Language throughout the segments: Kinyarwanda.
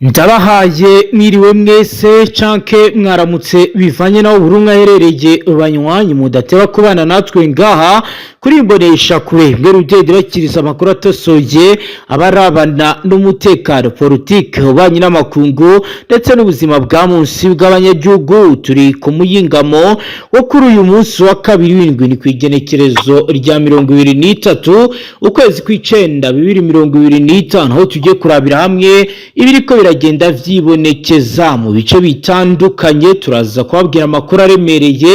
Ndabahaye mwiriwe mwese canke mwaramutse bivanye naho burumwe aherereye banywanyi mudateba kubana natwe ngaha kuri imbonesha kure mbere ugende bakiriza amakuru atosoye abarabana n'umutekano politike ubanye n'amakungu ndetse n'ubuzima bwa munsi bw'abanyagihugu. Turi ku muyingamo wo kuri uyu munsi wa kabiri w'indwi ni kwigenekerezo rya 2023 ukwezi kw'icenda 2025 aho tugiye kurabira hamwe ibiriko biragenda vyibonekeza mu bice bitandukanye. Turaza kubabwira amakuru aremereye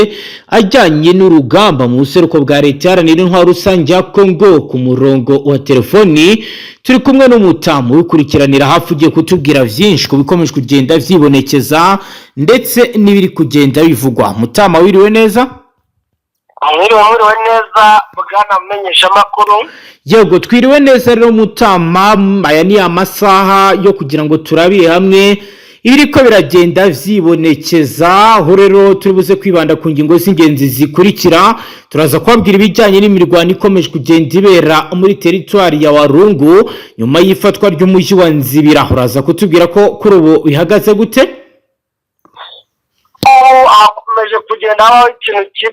ajyanye n'urugamba mu buseruko bwa leta yaranira intwaro rusange ya Kongo. Ku murongo wa telefoni turi kumwe n'umutamu wikurikiranira hafi ugiye kutubwira vyinshi ku bikomeje kugenda vyibonekeza ndetse n'ibiri kugenda bivugwa. Mutama wiriwe neza? Mwiriwe neza bwana menyesha makuru. Yego twiriwe neza rero Mutama, aya ni amasaha yo kugira ngo turabire hamwe ibiriko biragenda vyibonekeza. Aho rero turibuze kwibanda ku ngingo z'ingenzi zikurikira. Turaza kubabwira ibijyanye n'imirwano ikomeje kugenda ibera muri teritwari ya Walungu nyuma y'ifatwa ry'umujyi wa Nzibira. Uraza kutubwira ko kuri ubu bihagaze gute? Hakomeje kugenda habaho ikintu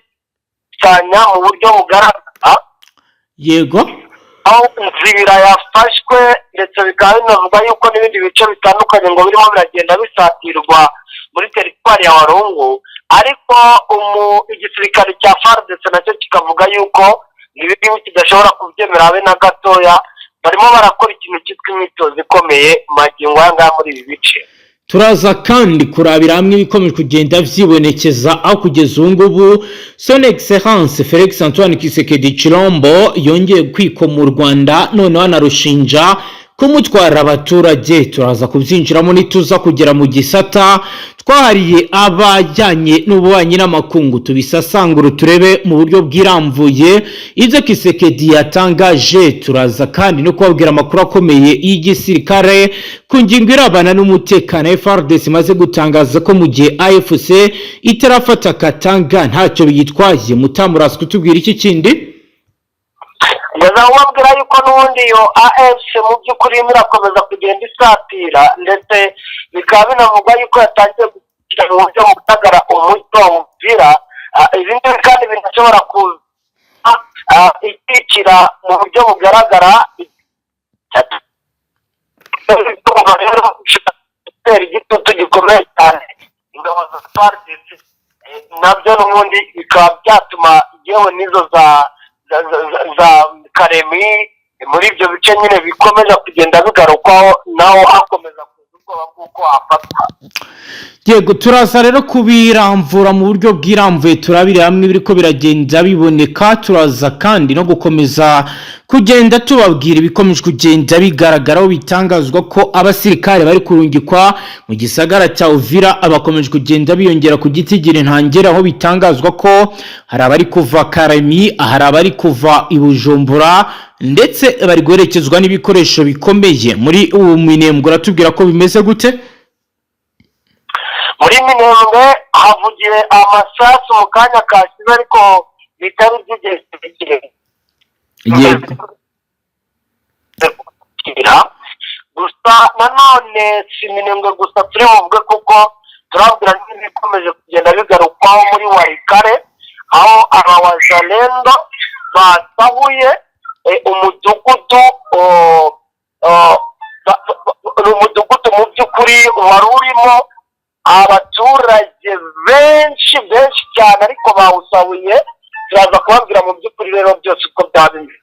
cyanya mu buryo bugaragara. Yego, aho Nzibira yafashwe ndetse bikaba binavuga yuko n'ibindi bice bitandukanye ngo birimo biragenda bisatirwa muri teritwari ya Walungu, ariko igisirikare cya FARDC nacyo kikavuga yuko ibintu kidashobora kubyemera habe na gatoya. Barimo barakora ikintu cyitwa imyitozo ikomeye magingo aya muri ibi bice. turaza kandi kurabira hamwe ibikomeje kugenda vyibonekeza aho kugeza ubu ngubu Son Excellence Felix Antoine Tshisekedi Tshilombo yongeye kwikoma mu Rwanda noneho anarushinja kumutwara abaturage. Turaza kubyinjiramo nituza kugera mu gisata twahariye abajyanye n'ububanyi n'amakungu, tubisasangura turebe mu buryo bwiramvuye ibyo Tshisekedi yatangaje. Turaza kandi no kubabwira amakuru akomeye y'igisirikare ku ngingo irabana n'umutekano. FARDC imaze gutangaza ko mu gihe AFC itarafata Katanga ntacyo biyitwaye. Mutamurasa kutubwira iki kindi? Ndaza kubabwira yuko n'ubundi yo AFC mu by'ukuri irakomeza kugenda isatira, ndetse bikaba binavugwa yuko yatangiye gushyira mu buryo butagara umucyo w'umupira. Ibi ngibi kandi binashobora kuza ikikira mu buryo bugaragara gutera igitutu gikomeye cyane ingabo za FARDC, nabyo n'ubundi bikaba byatuma yewe n'izo za Karemi muri ibyo bice nyine bikomeza kugenda bigarukwaho naho akomeza kuza ubwoba bw'uko afatwa. Yego, turaza rero kubiramvura mu buryo bwiramvuye turabire hamwe biriko biragenda biboneka. Turaza kandi no gukomeza kugenda tubabwira ibikomeje kugenda bigaragaraho bitangazwa ko abasirikare bari kurungikwa mu gisagara cya Uvira abakomeje kugenda biyongera ku gitigiri ntangera, aho bitangazwa ko hari abari kuva Karemi, hari abari kuva i Bujumbura ndetse bari guherekezwa n'ibikoresho bikomeye. Muri ubu Minembwe uratubwira ko bimeze gute? Muri Minembwe havugiye amasasu mu kanya kashize ariko bitari by'igihe. Yego, gusa nanone si Minembwe gusa turi buvuge, kuko turabwira n'ibikomeje kugenda bigarukwaho muri Walikare, aho abawazalendo basahuye umudugudu mu by'ukuri wari urimo abaturage benshi cyane ariko bawusahuye. Turaza kubabwira mu by'ukuri rero byose uko byabimeze.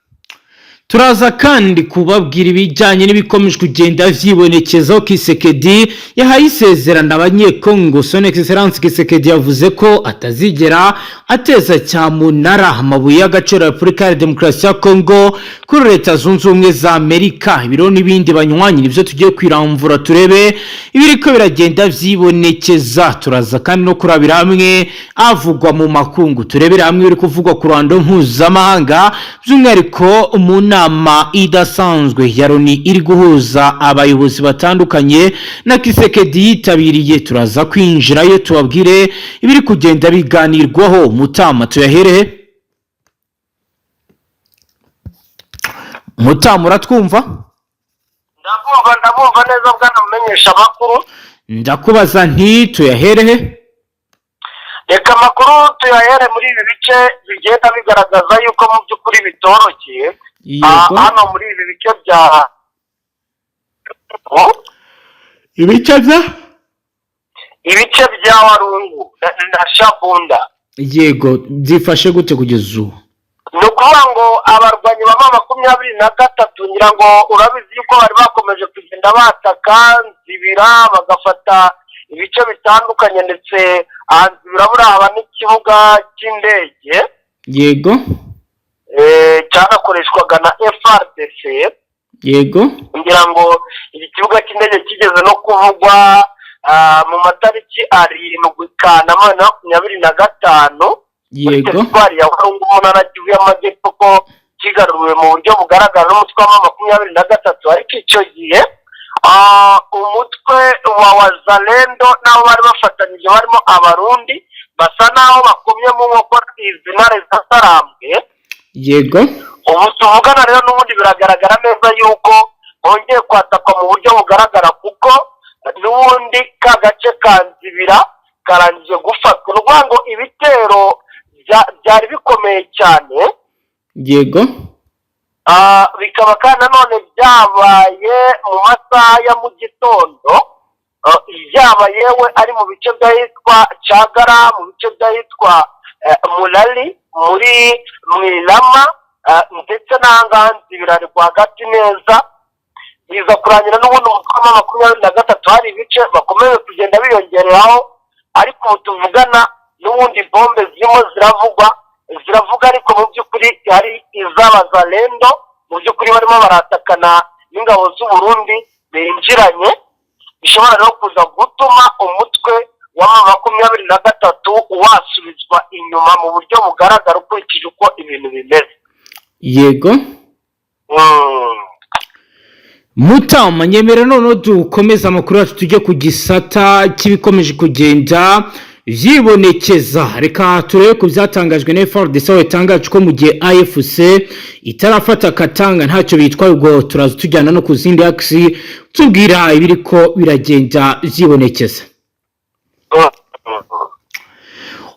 turaza kandi kubabwira ibijyanye n'ibikomeje kugenda vyibonekezaho. Tshisekedi yahaye isezerano abanyekongo. Son Excellence Tshisekedi yavuze ko atazigera ateza cyamunara amabuye y'agaciro ya Repubulika ya Demokarasi ya Kongo kuri Leta Zunze Ubumwe za Amerika. Ibiro n'ibindi banywanyi nivyo tugiye kwiramvura turebe ibiriko biragenda vyibonekeza. Turaza kandi no kurabira hamwe avugwa mu makungu, turebera hamwe biri kuvugwa ku ruhando mpuzamahanga, by'umwihariko mu nama idasanzwe ya Loni iri guhuza abayobozi batandukanye na Tshisekedi yitabiriye. Turaza kwinjirayo tubabwire ibiri kugenda biganirwaho. Mutama tuyaherehe? Mutama uratwumva? Ndabumva ndabumva neza bwana mumenyesha amakuru. ndakubaza nti tuyaherehe? Reka amakuru tuyahere muri ibi bice bigenda bigaragaza yuko mu by'ukuri bitoroshye. Hano muri ibi bice bya ibice bya Warungu na Shabunda. Yego, byifashe gute kugeza ubu? Ni ukuvuga ngo abarwanyi ba 23 ngira ngo urabizi yuko bari bakomeje kugenda bataka Nzibira bagafata ibice bitandukanye, ndetse Nzibira buraba n'ikibuga cy'indege. Yego. Cyanakoreshwaga na FRDC. Yego. Ngira ngo iki kibuga cy'indege kigeze no kuvugwa mu matariki 7 Kanama 2025. Yego. Teritwari ya Warungu mu ntara y'Amajyepfo ko kigaruwe mu buryo bugaragara n'umutwe wa 23, ariko icyo gihe umutwe wa Wazalendo nabo bari bafatanyije barimo abarundi basa naho bakomye mu nkokora izi ntare zasarambwe. Yego. Ubu tuvugana rero n'ubundi biragaragara neza yuko bongeye kwatakwa mu buryo bugaragara, kuko n'ubundi ka gace ka Nzibira karangije gufatwa. Ni ukuvuga ngo ibitero byari bikomeye cyane. Yego. Bikaba kandi nanone byabaye mu masaha ya mu gitondo, byaba yewe ari mu bice by'ahitwa Cyagara, mu bice by'ahitwa Mulali, muri Mwilama, ndetse n'ahangaha Nzibira rwagati neza. Biza kurangira n'ubundi umutwe wa 23 hari ibice bakomeje kugenda biyongereraho, ariko ubu tuvugana n'ubundi bombe zirimo ziravuga ariko mu by'ukuri hari iz'Abazalendo mu by'ukuri barimo baratakana n'ingabo z'u Burundi binjiranye, bishobora no kuza gutuma umutwe wa 23 wasubizwa inyuma mu buryo bugaragara ukurikije uko ibintu bimeze. Yego. Mutama nyemera none dukomeza amakuru yacu tujye ku gisata kibikomeje kugenda vyibonekeza. Reka turebe ku byatangajwe na FARDC yatangaje ko mu gihe AFC itarafata Katanga ntacyo bitwaye, ubwo turaza tujyana no ku zindi aksi tubwira ibiriko biragenda vyibonekeza.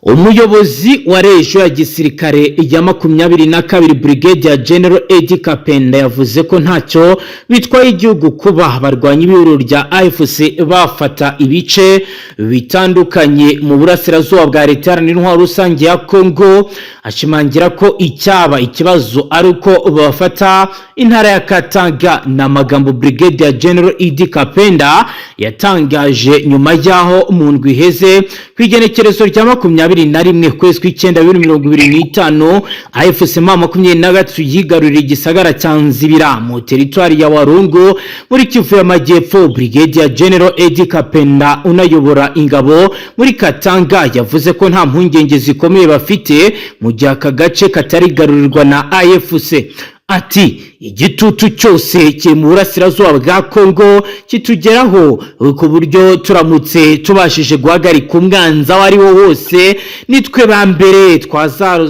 Umuyobozi wa rejo ya gisirikare ya 22 Brigadier General Edi Kapenda yavuze ko ntacyo bitwaye igihugu kuba abarwanyi b'ihuriro rya AFC bafata ibice bitandukanye mu burasirazuba bwa leta iharanira intwaro rusange ya Congo. Ashimangira ko icyaba ikibazo ari uko bafata intara ya Katanga. Na magambo Brigadier General Edi Kapenda yatangaje nyuma yaho mu ndwi iheze kwigenekerezo rya 21 kwezi kw'icyenda 2025 AFC 23 yigarurira igisagara cya Nzibira mu teritwari ya Warungu muri Kivu y'Amajyepfo. Brigadier General Edi Kapenda unayobora ingabo muri Katanga yavuze ko nta mpungenge zikomeye bafite mu gihe aka gace katarigarurirwa na AFC. Ati igitutu cyose kiri mu burasirazuba bwa Congo kitugeraho ku buryo turamutse tubashije guhagarika umwanzi aho ari wo wose nitwe ba mbere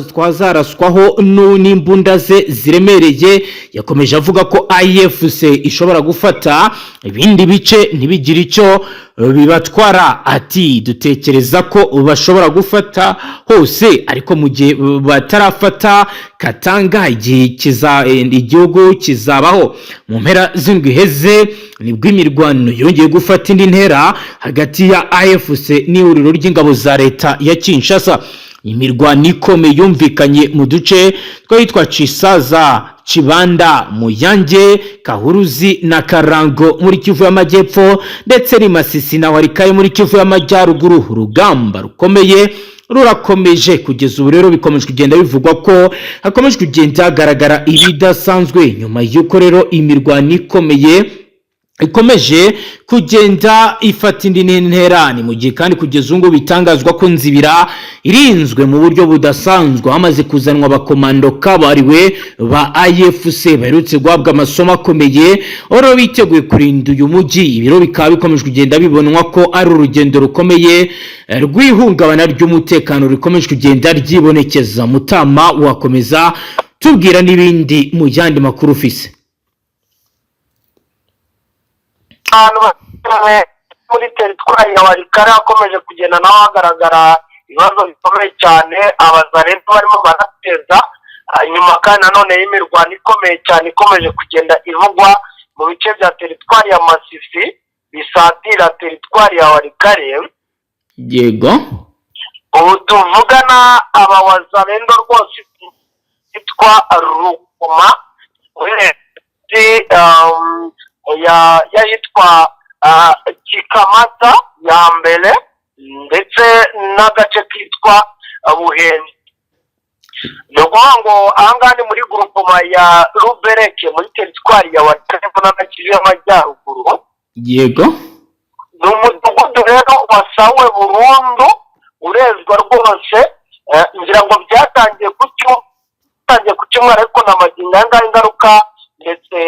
twazaraswaho n'imbunda ze ziremereye. Yakomeje avuga ko AFC ishobora gufata ibindi bice ntibigire icyo bibatwara. Ati dutekereza ko bashobora gufata hose, ariko mu gihe batarafata Katanga igihugu kizabaho. Mu mpera z'indwi iheze nibwo imirwano yongeye gufata indi ntera hagati ya AFC n'ihuriro ry'ingabo za leta ya Kinshasa. Imirwano ikomeye yumvikanye mu duce twitwa Chisaza, Chibanda, Muyange, Kahuruzi na Karango muri Kivu y'Amajyepfo, ndetse ni Masisi na Warikaye muri Kivu y'Amajyaruguru. Urugamba rukomeye rurakomeje kugeza ubu rero bikomeje kugenda bivugwa ko hakomeje kugenda hagaragara ibidasanzwe nyuma y'uko rero imirwano ikomeye ikomeje kugenda ifata indi ntera. Ni mu gihe kandi kugeza ubu bitangazwa ko Nzibira irinzwe mu buryo budasanzwe, hamaze kuzanwa abakomando kabariwe ba AFC baherutse guhabwa amasomo akomeye oro biteguye kurinda uyu mujyi. Ibiro bikaba bikomeje kugenda bibonwa ko ari urugendo rukomeye rw'ihungabana ry'umutekano rikomeje kugenda ryibonekeza. Mutama wakomeza tubwira n'ibindi mu yandi makuru ufise. abantu bamwe muri teritwari ya Walikale hakomeje kugenda naho hagaragara ibibazo bikomeye cyane abazarendo barimo barateza nyuma kandi nanone y'imirwano ikomeye cyane ikomeje kugenda ivugwa mu bice bya teritwari ya Masisi bisatira teritwari ya Walikale. Yego, ubu tuvugana aba wazarendo rwose yitwa Rukoma yitwa Kikamata ya mbere ndetse n'agace kitwa Buhenzi. ni ukuvuga ngo ahangaha ni muri grupoma ya Rubereke muri teritwari ya Walikale n'agace y'amajyaruguru. yego, ni umudugudu rero wasawe burundu urezwa rwose. ngira ngo byatangiye ku cyumweru ariko n'amagingo y'angahe ingaruka ndetse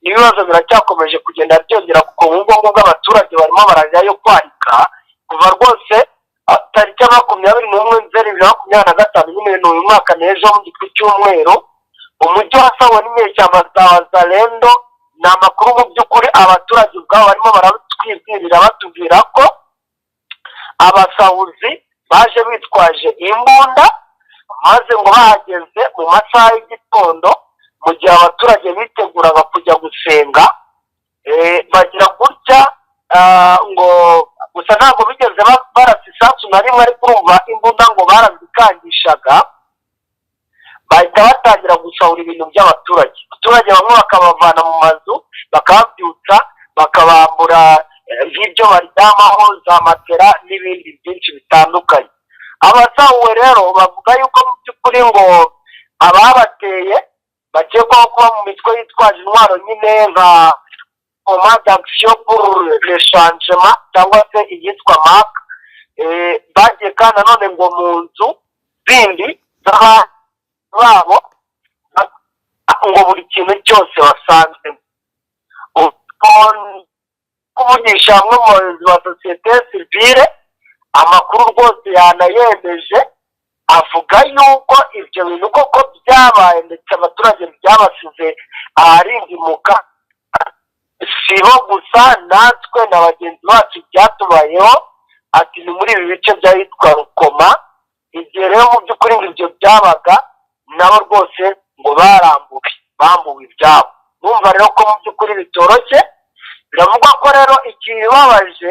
n'ibibazo biracyakomeje kugenda byongera kuko ubungubu bw'abaturage barimo barajyayo kwarika kuva rwose tariki 21/2025 nyine n'uyu mwaka n'ejo mu gitwe cy'umweru umujyi wasawe n'inyeshyamba za Wazalendo. ni amakuru mu by'ukuri abaturage ubwabo barimo baratwibwirira batubwira ko abasahuzi baje bitwaje imbunda maze ngo bahageze mu masaha y'igitondo mu gihe abaturage biteguraga kujya gusenga bagira gutya ngo gusa ntabwo bigeze barasa isasu na rimwe ariko urumva imbunda ngo barazikangishaga bahita batangira gusahura ibintu by'abaturage. Abaturage bamwe bakabavana mu mazu bakababyutsa bakabambura nk'ibyo baryamaho za matera n'ibindi byinshi bitandukanye. Abasahuwe rero bavuga yuko mu by'ukuri ngo ababateye bakekwaho kuba mu mitwe yitwaje intwaro nyine nka Commande d'Action pour le Changement cyangwa se iyitwa MAC. bagiye kandi nanone ngo mu nzu zindi babo ngo buri kintu cyose wasanzemo. Kuvugisha hamwe mu bayobozi ba sosiyete sivile amakuru rwose yanayemeje avuga yuko ibyo bintu koko byabaye ndetse abaturage byabasize aharindimuka. sibo gusa natwe na bagenzi bacu byatubayeho ati ni muri ibi bice byahitwa Rukoma. igihe rero mu by'ukuri ngo ibyo byabaga nabo rwose ngo bambuwe ibyabo. numva rero ko mu by'ukuri bitoroshye. biravugwa ko rero ikibabaje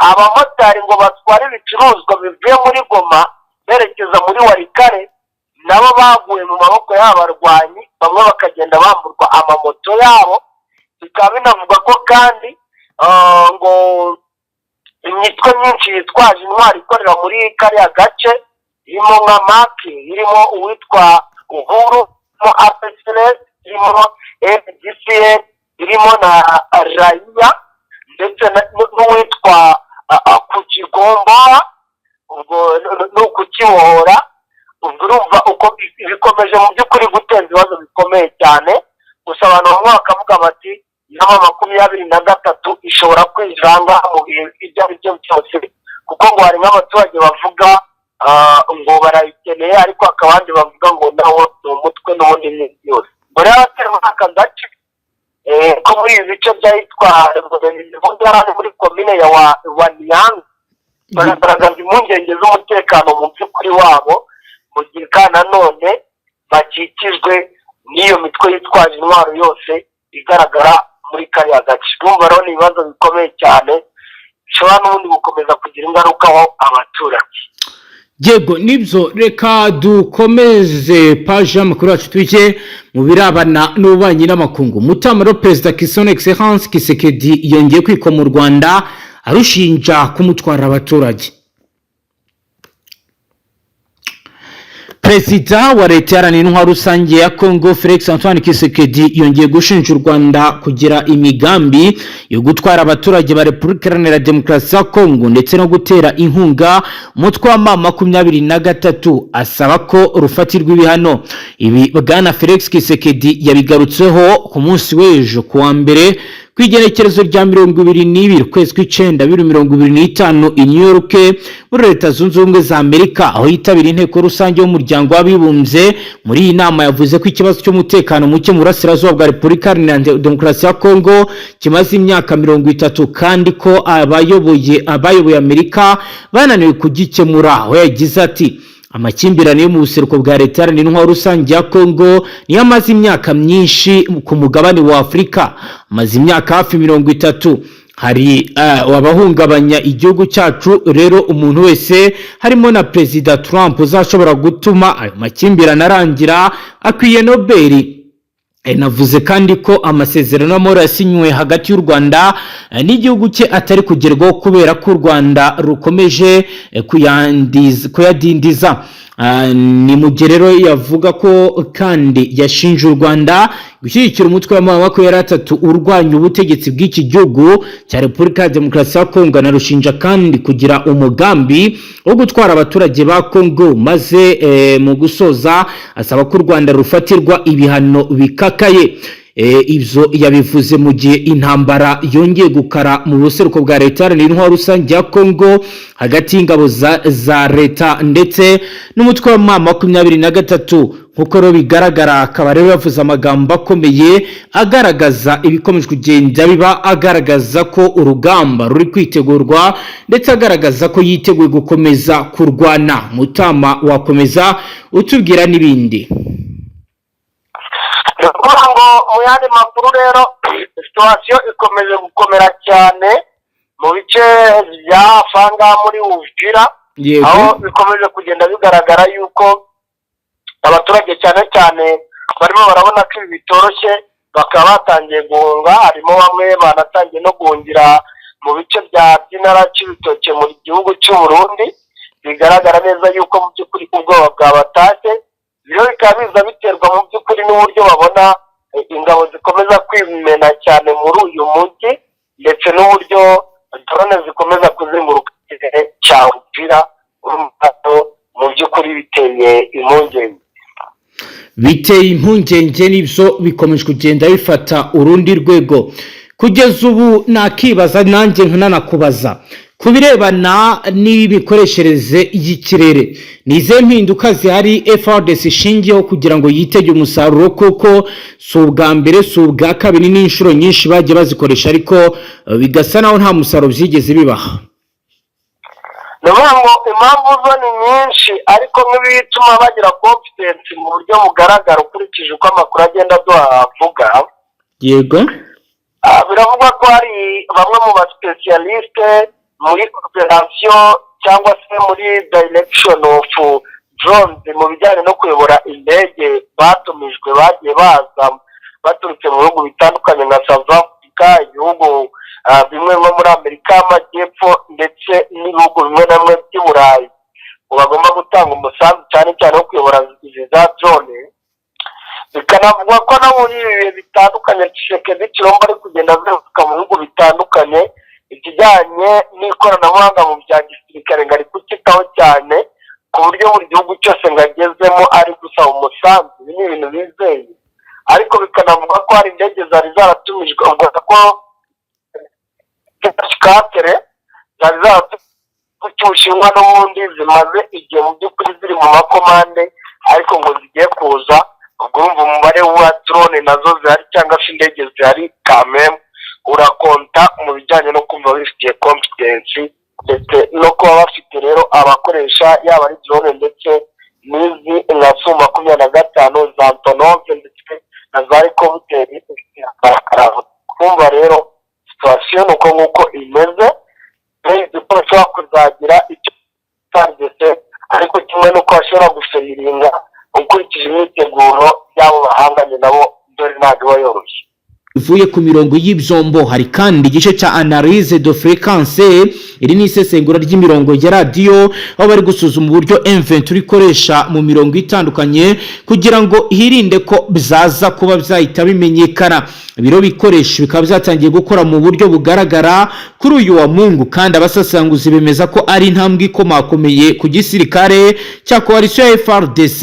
abamotari ngo batware ibicuruzwa bivuye muri Goma berekeza muri Walikale nabo baguye mu maboko y'abarwanyi bamwe bakagenda bamburwa amamoto yabo. bikaba binavugwa ko kandi ngo imitwe myinshi yitwaje intwari ikorera muri kariya gace irimo nka MAC irimo uwitwa Uhuru irimo APCLS irimo FDCN irimo na Raya ndetse n'uwitwa Kukigombora ubwo no kukibohora. ubwo urumva uko bikomeje mu by'ukuri guteza ibibazo bikomeye cyane. gusa abantu bamwe bakavuga bati inama 23 ishobora kwinjira mu bihe ibyo ari byo byose kuko ngo hari nk'abaturage bavuga ngo barayikeneye ariko akabandi bavuga ngo nawo ni umutwe n'ubundi n'ibindi byose. ngo rero abaterwa aka gace ko muri ibi bice byahitwa muri komine ya Wanyanga baragaragaza impungenge z'umutekano mu by'ukuri wabo mu gihe kandi nanone bakikijwe n'iyo mitwe yitwaje intwaro yose igaragara muri kariya gace. urumva rero ni ibibazo bikomeye cyane bishobora n'ubundi gukomeza kugira ingaruka aho abaturage. yego nibyo, reka dukomeze paji y'amakuru yacu tujye mu birabana n'ububanyi n'amakungu. Mutamaro Perezida Son Excellence Tshisekedi yongeye kwikwa mu Rwanda arushinja kumutwara abaturage. Perezida wa leta iharanira intwaro rusange ya Congo Felix Antoine Tshisekedi yongeye gushinja u Rwanda kugira imigambi yo gutwara abaturage ba Repubulika Iharanira Demokarasi ya Congo ndetse no gutera inkunga umutwe wa M23 asaba ko rufatirwa ibihano. Ibi Bwana Felix Tshisekedi yabigarutseho ku munsi w'ejo kuwa mbere ku igenekerezo rya 22 ukwezi kw'icenda 2025 i New York muri Leta Zunze Ubumwe za Amerika, aho yitabira inteko rusange y'umuryango w'abibumbye. Muri iyi nama yavuze ko ikibazo cy'umutekano muke mu burasirazuba bwa Repubulika Iharanira Demokarasi ya Kongo kimaze imyaka 30 kandi ko abayoboye Amerika bananiwe kugikemura. Aho yagize ati amakimbirane yo mu buseruko bwa Leta Iharanira Intwaro Rusange ya Kongo niyo amaze imyaka myinshi ku mugabane wa Afurika, amaze imyaka hafi 30. Hari abahungabanya igihugu cyacu. Rero umuntu wese harimo na Perezida Trump uzashobora gutuma ayo makimbirane arangira akwiye Nobel. Navuze kandi ko amasezerano y'amahoro yasinywe hagati y'u Rwanda n'igihugu cye atari kugerwaho kubera ko u Rwanda rukomeje kuyadindiza. Ni mugerero yavuga ko kandi yashinje u Rwanda gushyigikira umutwe wa 23 urwanya ubutegetsi bw'iki gihugu cya Repubulika ya Demokarasi ya Kongo, narushinja kandi kugira umugambi wo gutwara abaturage ba Kongo, maze mu gusoza asaba ko u Rwanda rufatirwa ibihano bikakaye. Ibyo yabivuze mu gihe intambara yongeye gukara mu buseruko bwa Leta Iharanira Intwaro Rusange ya Kongo hagati y'ingabo za leta ndetse n'umutwe wa M23. Nkuko rero bigaragara, akaba rero yavuze amagambo akomeye agaragaza ibikomeje kugenda biba, agaragaza ko urugamba ruri kwitegurwa ndetse agaragaza ko yiteguye gukomeza kurwana. Mutama wakomeza utubwira n'ibindi. ngo mu yandi makuru rero situwasiyo ikomeje gukomera cyane mu bice bya Fanga muri Uvira, aho bikomeje kugenda bigaragara yuko abaturage cyane cyane barimo barabona ko ibi bitoroshye, bakaba batangiye guhunga. Harimo bamwe banatangiye no guhungira mu bice bya By'intara cy'ibitoke mu gihugu cy'u Burundi. Bigaragara neza yuko mu by'ukuri ubwoba bwabatashye. Rero bikaba biza biterwa mu by'ukuri n'uburyo babona ingabo zikomeza kwimena cyane muri uyu mujyi, ndetse n'uburyo drone zikomeza kuzenguruka ikirere cya Uvira. Mu by'ukuri biteye impungenge n'ibyo bikomeje kugenda bifata urundi rwego. Kugeza ubu nakibaza nanjye nkanakubaza ku birebana n'imikoreshereze y'ikirere, nize mpinduka zihari FARDC ishingiyeho kugira ngo yitege umusaruro, kuko si ubwa mbere si ubwa kabiri n'inshuro nyinshi bagiye bazikoresha ariko bigasa naho nta musaruro byigeze bibaha. Ngo impamvu zo ni nyinshi, ariko nk'ibituma bagira confidence mu buryo bugaragara ukurikije uko amakuru agenda avuga. Yego, biravugwa ko hari bamwe mu baspecialiste muri operation cyangwa se muri direction of drones mu bijyanye no kuyobora indege batumijwe, bagiye baza baturutse mu bihugu bitandukanye nka South Africa, ibihugu bimwe nko muri Amerika y'Amajyepfo ndetse n'ibihugu bimwe na bimwe by'i Burayi. Bagomba gutanga umusanzu cyane cyane wo kuyobora izi za drone. Bikanavugwa ko no muri ibi bihe bitandukanye Tshisekedi Tshilombo ari kugenda azenguruka mu bihugu bitandukanye, ikijyanye n'ikoranabuhanga mu bya gisirikare ngo ari kukitaho cyane, ku buryo buri gihugu cyose ngo agezemo ari gusaba umusanzu. Ibi ni ibintu bizeye, ariko bikanavuga ko hari indege zari zaratumijwe, ubwo ko zari zaratumijwe cy'Ubushinwa n'ubundi zimaze igihe mu by'ukuri ziri mu makomande, ariko ngo zigiye kuza. Ubwo urumva umubare wa drone nazo zihari cyangwa se indege zihari kameme urakonta mu bijyanye no kumva bifitiye confidence, ndetse no kuba bafite rero abakoresha yaba ari drone ndetse n'izi nka Su-25 za Antonov ndetse na za helicopter. Kumva rero situation uko nguko imeze, ko bashobora kuzagira icyo targete, ariko kimwe nuko bashobora guseyiringa ukurikije imyiteguro y'abo bahanganye nabo, dore ntabwo iba yoroshye. Uvuye ku mirongo y'ibyombo hari kandi igice cya analyse de fréquence, iri ni isesengura ry'imirongo ya radio, aho bari gusuzuma uburyo M23 ikoresha mu mirongo itandukanye kugira ngo hirinde ko bizaza kuba byahita bimenyekana. Ibiro bikoresha bikaba byatangiye gukora mu buryo bugaragara kuri uyu wa Mungu, kandi abasasanguzi bemeza ko ari intambwe ikomakomeye ku gisirikare cya coalition ya FARDC.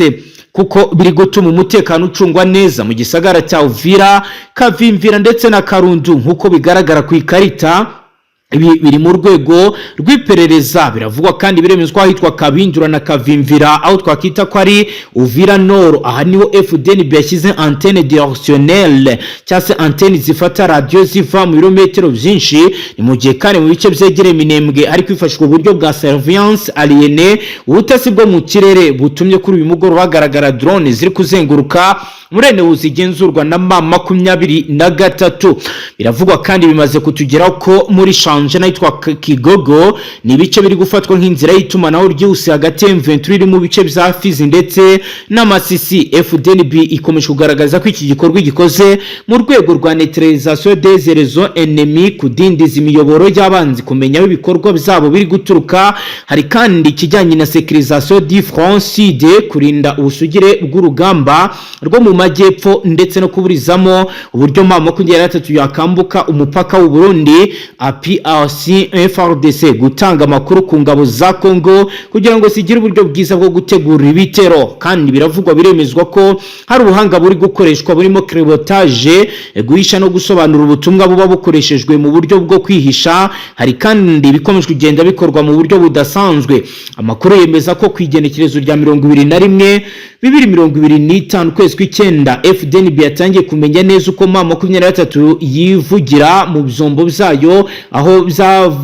kuko biri gutuma umutekano ucungwa neza mu gisagara cya Uvira, Kavimvira ndetse na Karundu nk'uko bigaragara ku ikarita. Ibi biri mu rwego rw'iperereza, biravugwa kandi biremezwa ahitwa Kabindura na Kavimvira, aho twakita ko ari Uvira Nord. Aha niho FDNB yashyize antenne directionnelle cyangwa se antenne zifata radio ziva mu birometero byinshi, ni mu gihe kandi mu bice byegereye Minembwe ari kwifashishwa uburyo bwa surveillance alienée, ubutasi bwo mu kirere butumye kuri uyu mugoroba hagaragara drone ziri kuzenguruka Murenewu zigenzurwa na M23. Biravugwa kandi bimaze kutugeraho ko muri Shanje nahitwa Kigogo ni ibice biri gufatwa nk'inzira y'itumanaho ryihuse hagati ya M23 iri mu bice bya Fizi ndetse n'Amasisi. FDNB ikomeje kugaragaza ko iki gikorwa gikoze mu rwego rwa neutralisation des réseaux ennemis, kudindiza imiyoboro y'abanzi kumenya aho ibikorwa byabo biri guturuka. Hari kandi ikijyanye na sécurisation du front sud, kurinda ubusugire bw'urugamba rwo mu majyepfo ndetse no kuburizamo uburyo M23 yakambuka umupaka w'u Burundi. APRC FARDC gutanga amakuru ku ngabo za Congo kugira ngo zigire uburyo bwiza bwo gutegura ibitero. Kandi biravugwa biremezwa ko hari ubuhanga buri gukoreshwa burimo cryptage, guhisha no gusobanura ubutumwa buba bukoreshejwe mu buryo bwo kwihisha. Hari kandi bikomeje kugenda bikorwa mu buryo budasanzwe. Amakuru yemeza ko kwigenekerezo rya 2025 kwezi kw'icyenda FDNB yatangiye kumenya neza uko M23 yivugira mu byombo byayo, aho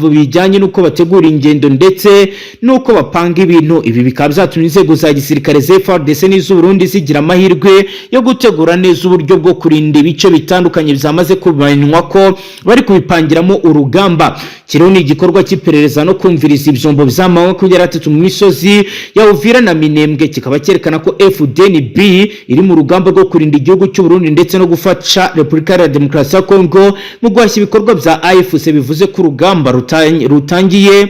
bijyanye n'uko bategura ingendo ndetse n'uko bapanga ibintu. Ibi bikaba byatumye inzego za gisirikare za FARDC n'iz'u Burundi zigira amahirwe yo gutegura neza uburyo bwo kurinda ibice bitandukanye byamaze kubanywa ko bari kubipangiramo urugamba. Kiriho ni igikorwa cy'iperereza no kumviriza ibyombo bya M23 mu misozi ya Uvira na Minembwe, kikaba cyerekana ko FDNB iri mu rugamba rwo kurinda igihugu cy'u Burundi ndetse no gufasha Repubulika ya Demokarasi ya Kongo mu guhashya ibikorwa bya AFC. Bivuze ko urugamba rutangiye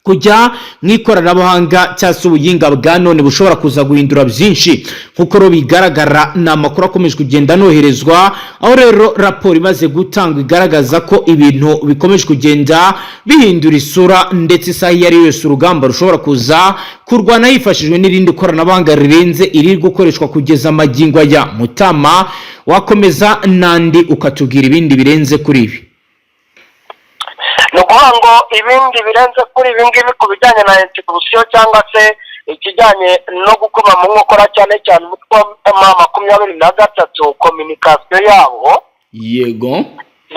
kujya mw'ikoranabuhanga cyangwa se ubuyinga bwa none bushobora kuza guhindura byinshi, nk'uko ro bigaragara ni amakuru akomeje kugenda anoherezwa, aho rero raporo imaze gutangwa igaragaza ko ibintu bikomeje kugenda bihindura isura, ndetse isaha iyo ari yose urugamba rushobora kuza kurwana hifashishijwe n'irindi koranabuhanga rirenze iri gukoreshwa kugeza amagingo aya. Mutama wakomeza nandi ukatubwira ibindi birenze kuri ibi. Ni ukuvuga ngo ibindi birenze kuri ibi ngibi ku bijyanye na institution cyangwa se ikijyanye no gukoma mu nkokora cyane cyane umutwe wa M23 communication yabo. Yego,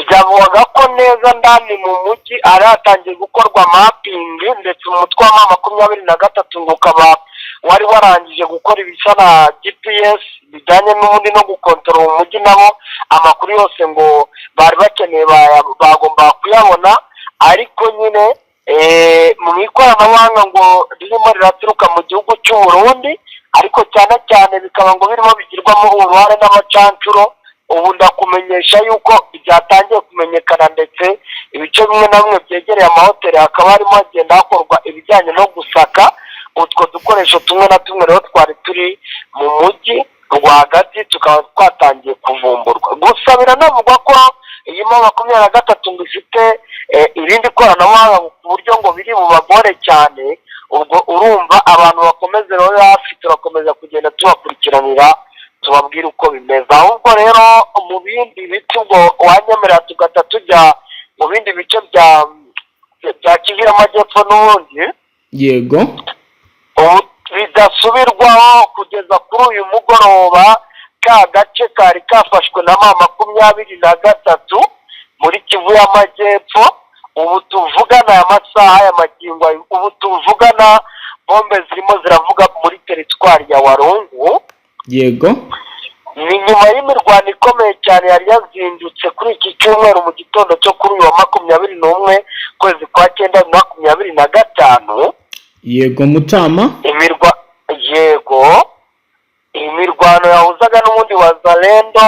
byavuga ko neza ndani mu mujyi ari hatangiye gukorwa mapping, ndetse umutwe wa M23 ngo ukaba wari warangije gukora ibisa na GPS bijyanye n'ubundi no gukontorora umujyi, nabo amakuru yose ngo bari bakeneye bagomba kuyabona. Ariko nyine mu ikoranabuhanga ngo ririmo riraturuka mu gihugu cy'u Burundi, ariko cyane cyane bikaba ngo birimo bigirwamo uruhare n'abacancuro. Ubu ndakumenyesha yuko byatangiye kumenyekana, ndetse ibice bimwe na bimwe byegereye amahoteli hakaba harimo hagenda hakorwa ibijyanye no gusaka utwo dukoresho tumwe na tumwe rero twari turi mu mujyi rwagati tukaba twatangiye kuvumburwa. Gusa biranavugwa ko iyi M23 ngo ifite irindi koranabuhanga ku buryo ngo biri bubagore cyane. Ubwo urumva abantu bakomeze rero hafi, turakomeza kugenda tubakurikiranira tubabwira uko bimeze. Ahubwo rero mu bindi bice ubwo wanyemerera tugata tujya mu bindi bice bya Kivu y'Amajyepfo n'ubundi. Yego, bidasubirwaho kugeza kuri uyu mugoroba ka gace kari kafashwe na M23 muri Kivu y'Amajyepfo. Ubu tuvugana aya masaha y'amagingo, ubu tuvugana bombe zirimo ziravuga muri teritwari ya Walungu. yego, ni nyuma y'imirwano ikomeye cyane yari yazindutse kuri iki cyumweru mu gitondo cyo kuri uyu wa 21 kwezi kwa 9 2025. yego Mutama. Imirwano yahuzaga n'ubundi Wazalendo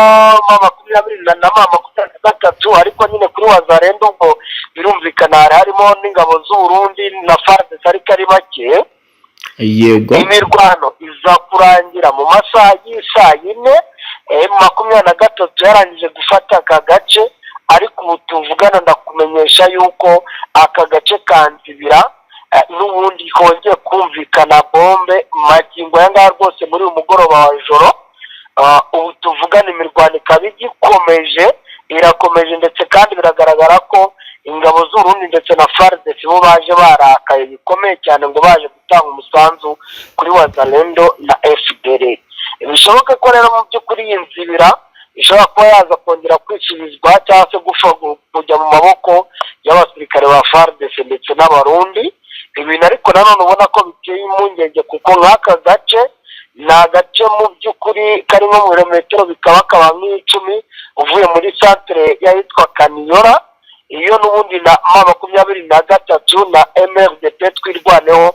M23, ariko nyine kuri Wazalendo ubwo birumvikana harimo n'ingabo z'u Burundi na FARDC ariko ari bake. Yego, imirwano iza kurangira mu masaha y'isaa 4. M23 yarangije gufata aka gace, ariko ubu tuvugana ndakumenyesha yuko aka gace kanzibira n'ubundi hongeye kumvikana bombe magingo aya ngaya rwose muri uyu mugoroba wa joro ubu tuvugana imirwano ikaba igikomeje, irakomeje, ndetse kandi biragaragara ko ingabo z'Uburundi ndetse na FARDC bo baje barakaye bikomeye cyane ngo baje gutanga umusanzu kuri Wazalendo na FDLR. Bishoboka ko rero mu by'ukuri iyi nzibira ishobora kuba yaza kongera kwisubizwa cyangwa se kujya mu maboko y'abasirikare ba FARDC ndetse n'abarundi. Ibintu ariko nanone ubona ko biteye impungenge kuko nk'aka gace ni agace mu by'ukuri karimo mu birometero bikaba nk'icumi uvuye muri centre yahitwa Kaniyora, iyo n'ubundi na M23 na MRDP twirwaneho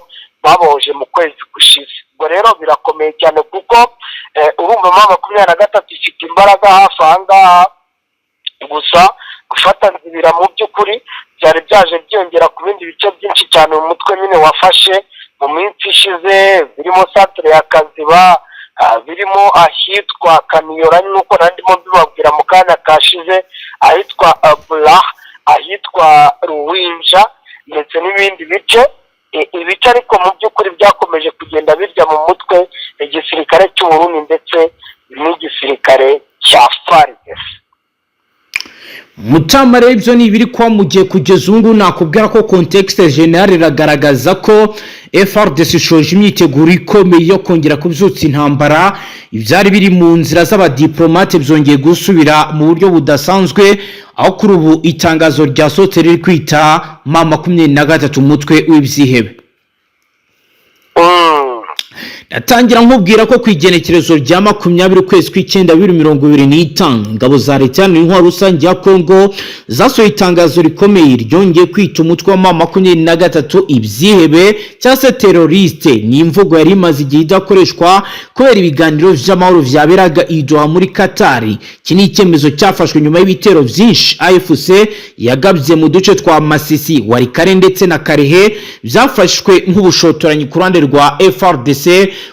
baboje mu kwezi gushize. Ubwo rero birakomeye cyane kuko urumva M23 ifite imbaraga hafi aha ngaha, gusa gufata nzibira mu by'ukuri byari byaje byongera ku bindi bice byinshi cyane mu mutwe nyine wafashe mu minsi ishize, birimo centre ya Kaziba, birimo ahitwa Kaniyora nk'uko nandimo mbibabwira mu kanya kashize, ahitwa Blah, ahitwa Ruwinja ndetse n'ibindi bice. Ibice ariko mu by'ukuri byakomeje kugenda birya mu mutwe igisirikare cy'Uburundi ndetse n'igisirikare cya FARDC. Mutamare ibyo ni ibiri kwa mugiye kugeza ubu nakubwira ko context general iragaragaza ko FARDC ishoje imyiteguro ikomeye yo kongera kubyutsa intambara. Ibyari biri mu nzira z'abadiplomate byongeye gusubira mu buryo budasanzwe, aho kuri ubu itangazo ryasohotse riri kwita M23 umutwe w'ibyihebe. Natangira nkubwira ko kwigenekerezo rya 20 ukwezi kw'icyenda 2025 ingabo za leta n'intwaro rusange ya Kongo zasohoye itangazo rikomeye ryongeye kwita umutwe wa M23 ibyihebe cyangwa se teroriste. Ni imvugo yari imaze igihe idakoreshwa kubera ibiganiro by'amahoro byaberaga i Doha muri Qatar. Iki ni icyemezo cyafashwe nyuma y'ibitero byinshi AFC yagabye mu duce twa Masisi, Warikare ndetse na Karehe byafashwe nk'ubushotoranyi ku ruhande rwa FARDC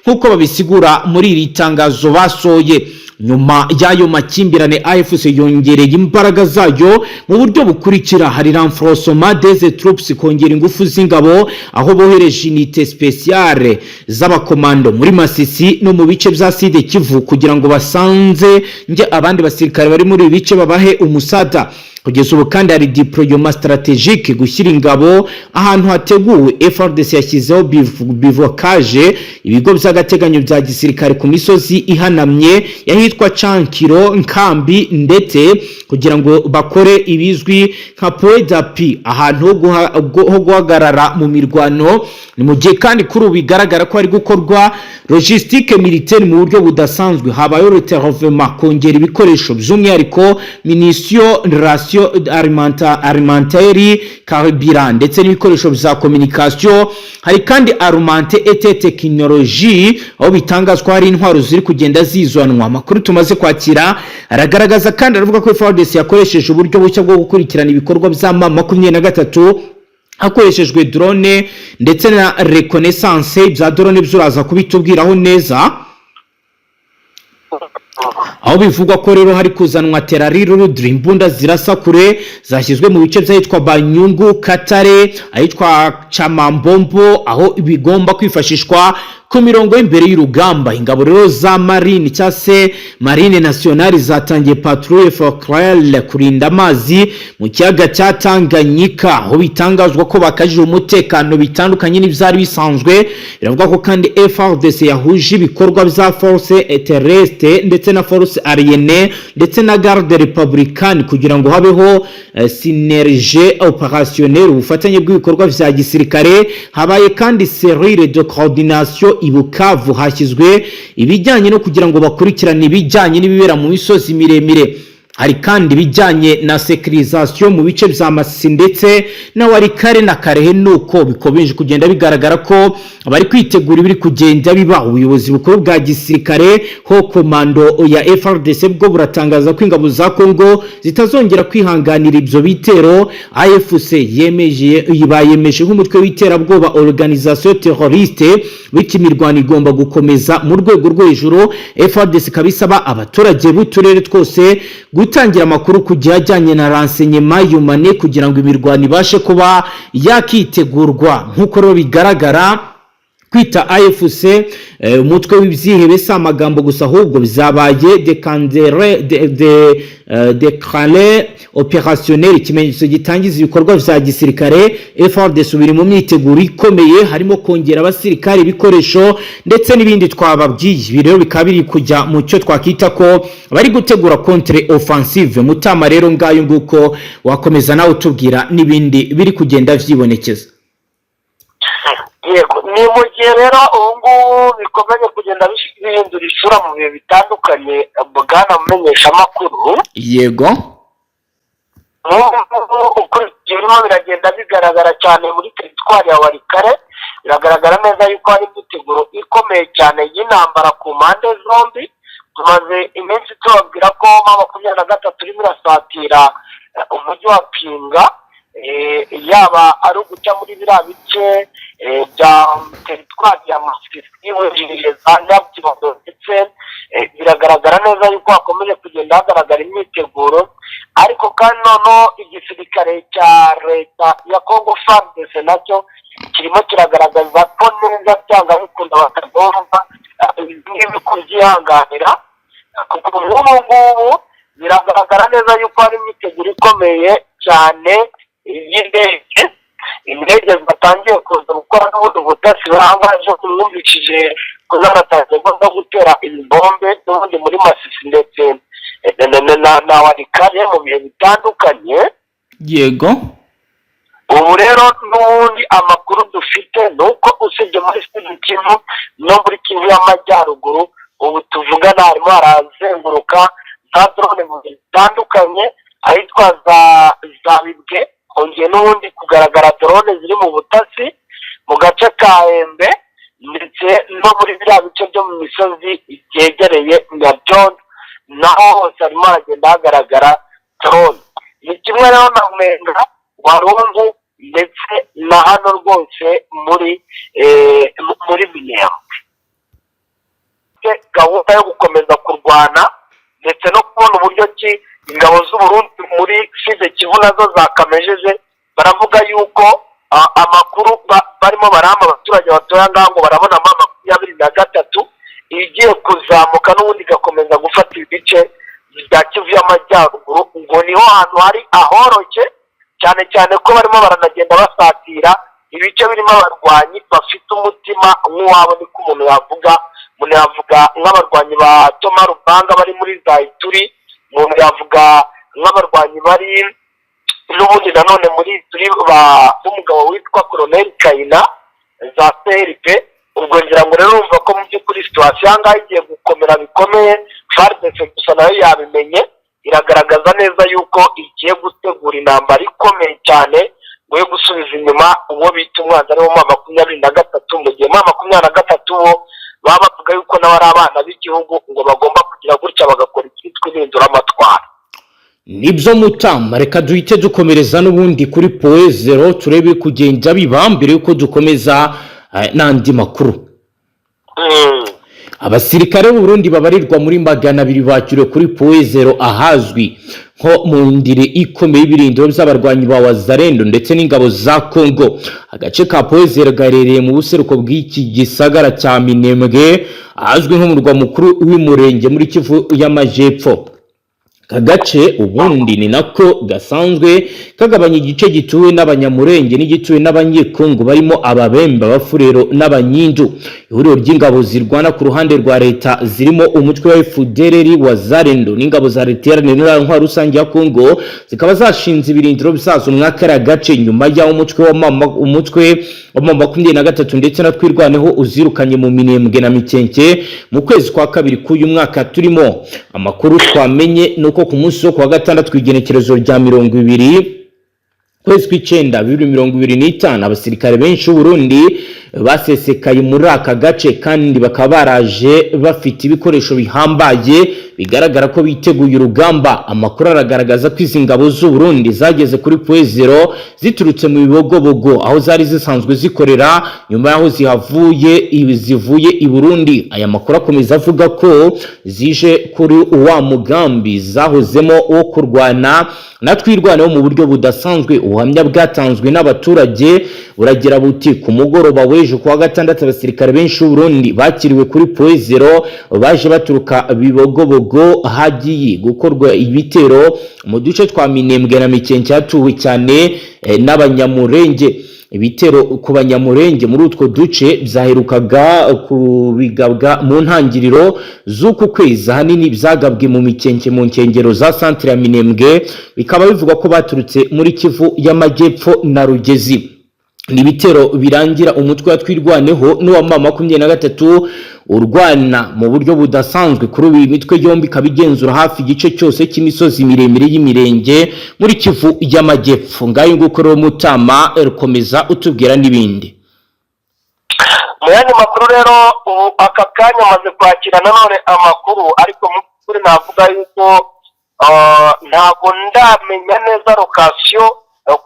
nk'uko babisigura muri iri tangazo basohoye. Nyuma y'ayo makimbirane AFC yongereye imbaraga zayo mu buryo bukurikira: hari renforcement des troupes, kongera ingufu z'ingabo, aho bohereje unité spéciale z'abakomando muri Masisi no mu bice bya Sud Kivu kugira ngo basanze abandi basirikare bari muri bice babahe umusada. Kugeza ubu kandi hari diploma strategique gushyira ingabo ahantu hateguwe. FARDC yashyizeho bivouacage, ibigo by'agateganyo bya gisirikare ku misozi ihanamye yahitwa Chankiro, Nkambi ndetse kugira ngo bakore ibizwi nka point d'appui, ahantu ho guhagarara mu mirwano. Ni mu gihe kandi kuri ubu bigaragara ko ari gukorwa logistique militaire mu buryo budasanzwe. Habayo retervement, kongera ibikoresho by'umwihariko munition, ration alimentaire, carburant ndetse n'ibikoresho bya communication. Hari kandi armante et technologie, aho bitangazwa hari intwaro ziri kugenda zizwanwa. Amakuru tumaze kwakira aragaragaza kandi aravuga ko FARDC yakoresheje uburyo bushya bwo gukurikirana ibikorwa bya M23 hakoreshejwe drone ndetse na reconnaissance. Bya drone byuraza kubitubwiraho neza, aho bivugwa ko rero hari kuzanwa terariro imbunda zirasa kure zashyizwe mu bice by'ahitwa Banyungu, Katare, ahitwa Chamambombo, aho bigomba kwifashishwa ku mirongo y'imbere y'urugamba. Ingabo rero za Marine cyangwa se Marine Nationale zatangiye patrouille focale kurinda amazi mu kiyaga cya Tanganyika, aho bitangazwa ko bakajije umutekano bitandukanye n'ibyari bisanzwe. Biravuga ko kandi FARDC yahuje ibikorwa bya force terrestre ndetse na force aérienne ndetse na garde républicaine kugira ngo habeho synergie opérationnelle, ubufatanye bw'ibikorwa bya gisirikare. Habaye kandi cellule de coordination i Bukavu, hashyizwe ibijyanye no kugira ngo bakurikirane ibijyanye n'ibibera mu misozi miremire. Hari kandi bijyanye na sécurisation mu bice bya Masisi ndetse na Warikare na Karehe. Nuko bikomeje kugenda bigaragara ko bari kwitegura ibiri kugenda biba. Ubuyobozi bukuru bwa gisirikare ho komando ya FARDC bwo buratangaza ko ingabo za Kongo zitazongera kwihanganira ibyo bitero. AFC yemeje nk'umutwe w'iterabwoba organisation terroriste, bityo imirwano igomba gukomeza mu rwego rwo hejuru. FARDC kabisaba abaturage b'uturere twose gutangira amakuru kujyanye na renseignement humane kugira ngo imirwano ibashe kuba yakitegurwa. Nk'uko rero bigaragara kwita AFC umutwe w'ibyihebe si amagambo gusa ahubwo bizabaye declaré opérationnel, ikimenyetso gitangiza ibikorwa vya gisirikare. FARDC biri mu myiteguro ikomeye, harimo kongera abasirikare, ibikoresho ndetse n'ibindi twababwiye. Ibi rero bikaba biri kujya mu cyo twakita ko bari gutegura contre offensive. Mutama rero ngayo nguko wakomeza nawe utubwira n'ibindi biri kugenda vyibonekeza. Yego, ni mu gihe rero ubu ngubu bikomeje kugenda bihindura isura mu bihe bitandukanye, bwana mumenyesha amakuru. Yego, ukurikiye birimo biragenda bigaragara cyane muri teritwari ya Warikare. Biragaragara neza yuko hari imyiteguro ikomeye cyane y'intambara ku mpande zombi. Tumaze iminsi tubabwira ko M23 irimo irasatira umujyi wa Pinga, yaba ari uguca muri biriya bice bya teritwari ya Masisi wujiriye za Nyabyondo, ndetse biragaragara neza yuko hakomeje kugenda hagaragara imyiteguro. Ariko kandi noneho igisirikare cya leta ya Congo FARDC nacyo kirimo kiragaragaza ko neza cyangwa bikunda bakagomba ngibi kubyihanganira, kuko ubu ngubu biragaragara neza yuko hari imyiteguro ikomeye cyane y'indege. Indege zatangiye kuza gukora n'ubundi butasi bahangaje kumwumvishije ko zaratangiye no gutera ibibombe n'ubundi muri Masisi ndetse na Warikare mu bihe bitandukanye. yego, ubu rero n'ubundi amakuru dufite ni uko usibye muri Kivu no muri Kivu y'Amajyaruguru, ubu tuvugana harimo harazenguruka za drone mu bihe bitandukanye, ahitwa za Bibwe. Hongeye n'ubundi kugaragara drone ziri mu butasi mu gace ka Embe, ndetse no muri biriya bice byo mu misozi byegereye Nyabyondo, naho hose harimo haragenda hagaragara drone. Ni kimwe rero na Mwenga, Warungu ndetse na hano rwose muri Minembwe. Gahunda yo gukomeza kurwana ndetse no kubona uburyo ki ingabo z'Uburundi muri Sud Kivu nazo zakamejeje. Baravuga yuko amakuru barimo barama abaturage batoya ngaho barabona M23 igiye kuzamuka n'ubundi gakomeza gufata ibice bya Kivu y'Amajyaruguru. Ngo niho hantu hari ahoroke cyane cyane ko barimo baranagenda basatira ibice birimo abarwanyi bafite umutima nk'uwabo, niko umuntu yavuga nk'abarwanyi ba Toma Rubanga bari muri Zaituri, umuntu yavuga nk'abarwanyi bari n'ubundi nanone muri turi b'umugabo witwa Colonel Kayina za CRP. Ubwo ngira ngo rero urumva ko mu by'ukuri situation ahangaha igiye gukomera bikomeye. FARDC gusa nayo yabimenye, iragaragaza neza yuko igiye gutegura intambara ikomeye cyane ngo yo gusubiza inyuma uwo bita umwanzi ari wo M23, mu gihe M23 bo baba bavuga yuko nabo ari abana b'igihugu ngo bagomba kugira gutya bagakora icyitwa impinduramatwara. nibyo Mutama, reka duhite dukomereza n'ubundi kuri Poe Zero turebe kugenda biba mbere yuko dukomeza n'andi makuru. Abasirikare b'u Burundi babarirwa muri 200 bakiriwe kuri Poe Zero ahazwi nko mu ndire ikomeye y'ibirindiro by'abarwanyi ba Wazalendo ndetse n'ingabo za Congo. Agace ka Poe Zero gaherereye mu buseruko bw'iki gisagara cya Minembwe, ahazwi nk'umurwa mukuru w'umurenge muri Kivu y'Amajepfo. Kagace ubundi ni nako gasanzwe kagabanya igice gituwe n'abanyamurenge n'igituwe n'abanyekongo barimo ababemba, abafurero n'abanyindu. Ihuriro ry'ingabo zirwana ku ruhande rwa leta zirimo umutwe wa FDLR Wazalendo n'ingabo za leta y'intwaro rusange ya Kongo zikaba zashinze ibirindiro byazo mwakara gace nyuma y'aho umutwe wa M23 ndetse na twirwaneho uzirukanye mu Minembwe na Mikenke mu kwezi kwa kabiri k'uyu mwaka turimo. Amakuru twamenye nuko ku munsi wo kwa gatandatu igenekerezo rya 20 kwezi kw'icenda 2025 abasirikare benshi b'Uburundi basesekaye muri aka gace kandi bakaba baraje bafite ibikoresho bihambaye bigaragara ko biteguye urugamba. Amakuru aragaragaza ko izi ngabo z'u Burundi zageze kuri Point Zero ziturutse mu Bibogobogo aho zari zisanzwe zikorera, nyuma yaho zivuye i Burundi. Aya makuru akomeza avuga ko zije kuri uwa mugambi zahozemo wo kurwana na twirwanaho mu buryo budasanzwe. Ubuhamya bwatanzwe n'abaturage buragira buti ku mugoroba w'ejo kuwa gatandatu abasirikare benshi b'u Burundi bakiriwe kuri Point Zero baje baturuka Bibogobogo hagiye gukorwa ibitero mu duce twa Minembwe na Mikenke hatuwe cyane n'Abanyamurenge. Ibitero ku Banyamurenge muri utwo duce byaherukaga kubigabwa mu ntangiriro z'uku kwezi, ahanini byagabwe mu Mikenke mu nkengero za centre ya Minembwe, bikaba bivuga ko baturutse muri Kivu y'Amajyepfo na Rugezi. Ni ibitero birangira umutwe wa twirwaneho n'uwa M23 urwana mu buryo budasanzwe. Kuri uyu mitwe yombi kabigenzura hafi igice cyose cy'imisozi miremire y'imirenge muri Kivu y'Amajyepfo. Ngayo nguko rero Mutama komeza utubwira n'ibindi. Mu yandi makuru rero aka kanya maze kwakira nanone amakuru, ariko mu kuri navuga yuko ntabwo ndamenya neza location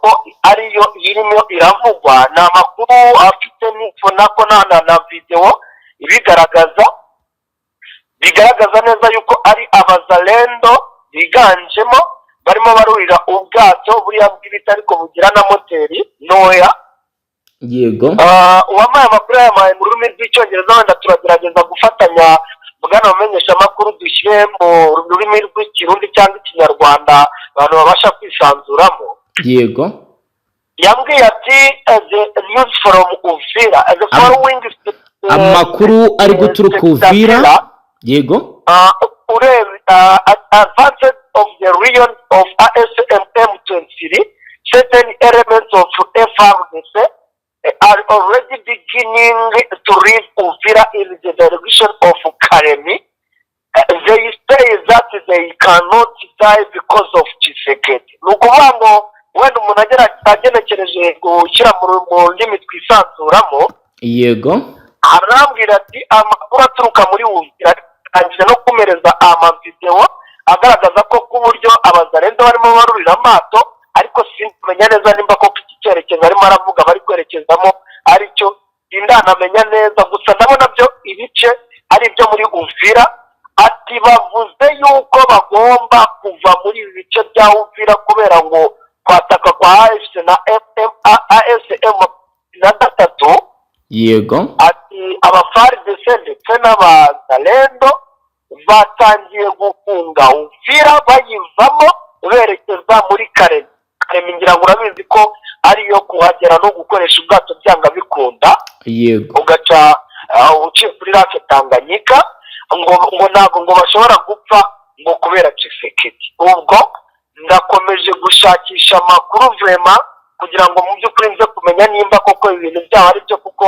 ko ariyo irimo iravugwa. Ni amakuru afite n'ifo nako na video bigaragaza neza yuko ari abazalendo biganjemo barimo barurira ubwato buriya bw'ibiti ariko bugira na moteri ntoya. Yego. Uwamaye amakuru yamaye mu rurimi rw'icyongereza, wenda turagerageza gufatanya bwana bamenyesha amakuru dushyire mu rurimi rw'ikirundi cyangwa ikinyarwanda abantu babasha kwisanzuramo. Yego. Yambwiye ati the news from Uvira, the following amakuru ari guturuka Uvira. Yego. Advantage of the region of ASMM23, certain elements of FRDC are already beginning to reach Uvira in the direction of Karemi. They say that they cannot die because of Tshisekedi. Nukuvuga ngo wenda umuntu agenekereje gushyira mu ndimi twisanzuramo. Yego. Arambwira ati amakuru aturuka muri Uvira arangije no kumereza amavideo agaragaza ko kuburyo abazarendo barimo barurira amato, ariko simenya neza nimba ko iki cyerekezo arimo aravuga bari kwerekezamo aricyo sindanamenya neza. Gusa ndabona byo ibice ari byo muri Uvira. Ati bavuze yuko bagomba kuva muri ibi bice bya Uvira kubera ngo kwataka kwa AFC na ASM na gatatu. Yego. Ati abaFARDC ndetse n'abazalendo batangiye gufunga Uvira bayivamo berekeza muri Karemi. Ngira ngo urabizi ko ariyo kuhagera no gukoresha ubwato byanga bikunda. Yego. Ugaca uciye kuri Lake Tanganyika ngo ntabwo ngo bashobora gupfa ngo kubera Tshisekedi. Ubwo ndakomeje gushakisha amakuru vrema kugira ngo mu by'ukuri nze kumenya nimba koko ibintu byaba ari byo, kuko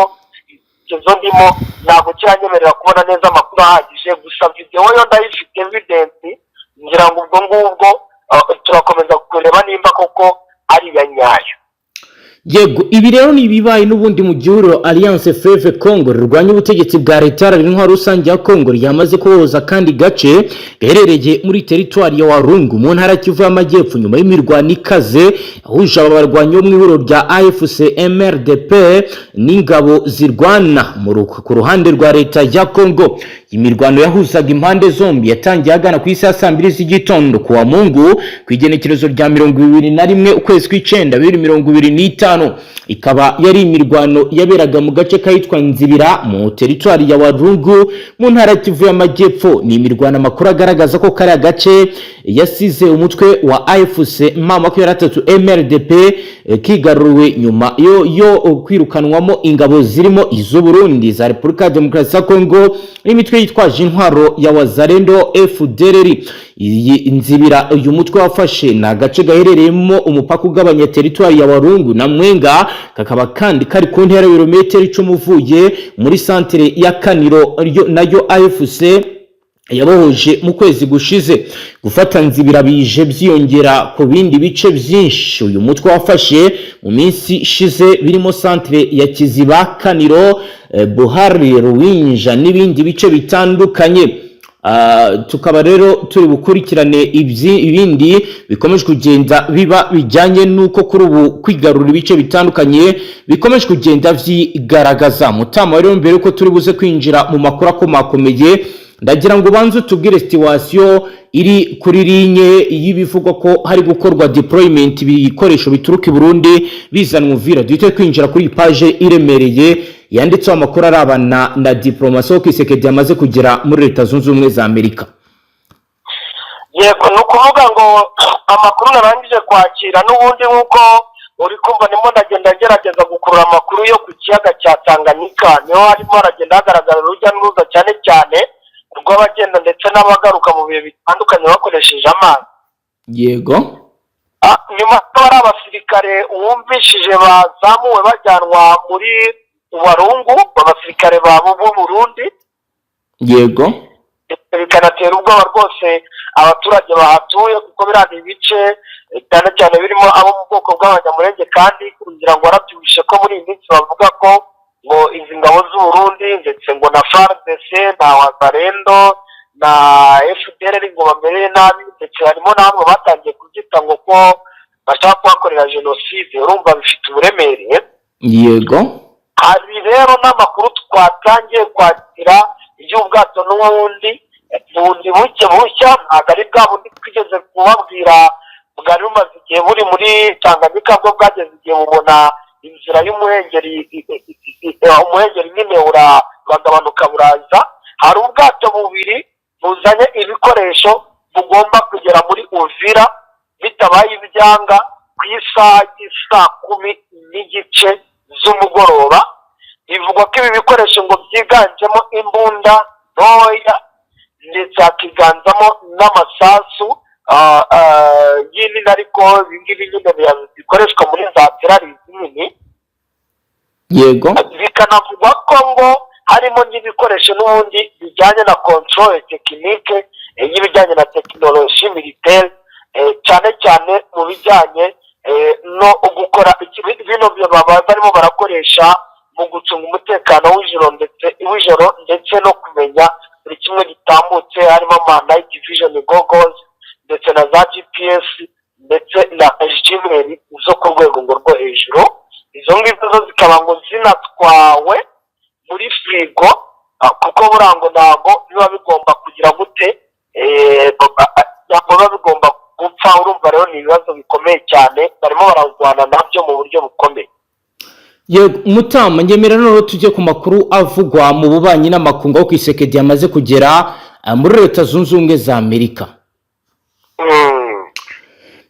izo ndimo ntabwo kiranyemerera kubona neza amakuru ahagije. Gusa video yo ndayifite evidence, ngira ngo ubwo ngubwo turakomeza kureba nimba koko ari ya nyayo. Yego, ibi rero ni ibibaye n'ubundi mu gihugu Alliance Fleuve Congo rurwanya ubutegetsi bwa leta n'intwaro rusange ya Congo ryamaze kuboza kandi gace gaherereye muri teritwari ya Walungu mu ntara Kivu y'Amajyepfo nyuma y'imirwano ikaze yahuje abarwanyi bo mu ihuriro rya AFC MRDP n'ingabo zirwana ku ruhande rwa leta ya Congo. Imirwano yahuzaga impande zombi yatangiye agana ku isi ya 2 z'igitondo kuwa Mungu ku igenekerezo rya 21 ukwezi kw'icenda 2025. Ikaba yari imirwano yaberaga mu gace kahitwa Nzibira mu teritwari ya Walungu mu ntara Kivu y'Amajyepfo. Ni imirwano amakuru agaragaza ko kari agace yasize umutwe wa AFC M23 MRDP kigaruwe nyuma yo kwirukanwamo ingabo zirimo izo Burundi za Repubulika ya Demokarasi ya Kongo n'imitwe yitwaje intwaro ya Wazalendo FDLR. Iyi Nzibira uyu mutwe wafashe na gace gaherereyemo umupaka ugabanya teritwari ya Walungu na Mwenga, kakaba kandi kari ku ntera kilometero 10 uvuye muri centre ya Kaniro nayo AFC yabohoje mu kwezi gushize. Gufata Nzibira bije byiyongera ku bindi bice byinshi uyu mutwe wafashe mu minsi ishize birimo centre ya Kiziba, Kaniro, Buhari, Ruwinja n'ibindi bice bitandukanye. tukaba rero turi bukurikirane ibindi bikomeje kugenda biba bijyanye n'uko kuri ubu kwigarura ibice bitandukanye bikomeje kugenda vyigaragaza. Mutama rero mbere ko turi buze kwinjira mu makuru akomakomeye, ndagira ngo banze tubwire situation iri kuri linye y'ibivugwa ko hari gukorwa deployment ibikoresho bituruka i Burundi bizanwa Uvira. Duhite kwinjira kuri page iremereye yanditseho amakuru arabana na diplomasi yo Kisekedi yamaze kugera muri Leta Zunze Ubumwe za Amerika. Yego, ni ukuvuga ngo amakuru narangije kwakira n'ubundi nk'uko uri kumva ndimo ndagenda ngerageza gukurura amakuru yo ku kiyaga cya Tanganyika, niho harimo haragenda hagaragara urujya n'uruza cyane cyane rw'abagenda ndetse n'abagaruka mu bihe bitandukanye bakoresheje amazi. Yego. Nyuma hari abasirikare wumvishije bazamuwe bajyanwa muri Warungu, abasirikare babo b'u Burundi. Yego. Bikanatera ubwoba rwose abaturage bahatuye, kuko biriya ibice cyane cyane birimo abo mu bwoko bw'abanyamurenge, kandi kugira ngo warabyumvishe ko muri iyi minsi bavuga ko ngo izi ngabo z'u Burundi ndetse ngo na FARDC na Wazalendo na FDLR ngo bamereye nabi, ndetse harimo n'amwe batangiye kubyita ngo ko bashaka kuhakorera jenoside. Urumva bifite uburemere. Yego. Hari rero n'amakuru twatangiye kwakira iby'ubwato n'ubundi buke bushya, ntabwo ari bwa bundi twigeze kubabwira bwari bumaze igihe buri muri Tanganyika, bwo bwageze igihe bubona inzira y'umuhengeri, umuhengeri nyine uragabanuka buraza. Hari ubwato bubiri buzanye ibikoresho bugomba kugera muri Uvira bitabaye ibyanga ku isaha y'saa 10:00 z'umugoroba. Bivugwa ko ibi bikoresho ngo byiganjemo imbunda ntoya ndetse hakiganzamo n'amasasu y'inini, ariko ibingibi nyine bikoreshwa muri za terari nini. Yego. Bikanavugwa ko ngo harimo n'ibikoresho n'ubundi bijyanye na control technique y'ibijyanye na tekinoloji militaire, cyane cyane mu bijyanye no gukora bino barimo barakoresha mu gucunga umutekano w'ijoro ndetse no kumenya buri kimwe gitambutse, harimo ama night vision goggles ndetse na za GPS ndetse na jimeri zo ku rwego ngo rwo hejuru. Izo ngizo zo zikaba ngo zinatwawe muri frigo, kuko burango ntabwo biba bigomba kugira gute, biba bigomba gupfa. Urumva rero ni ibibazo bikomeye cyane, barimo barazwana nabyo mu buryo bukomeye. Yego Mutama, ngemera noneho tujye ku makuru avugwa mu bubanyi n'amakungu aho Kisekedi yamaze kugera muri Leta Zunze Ubumwe za Amerika.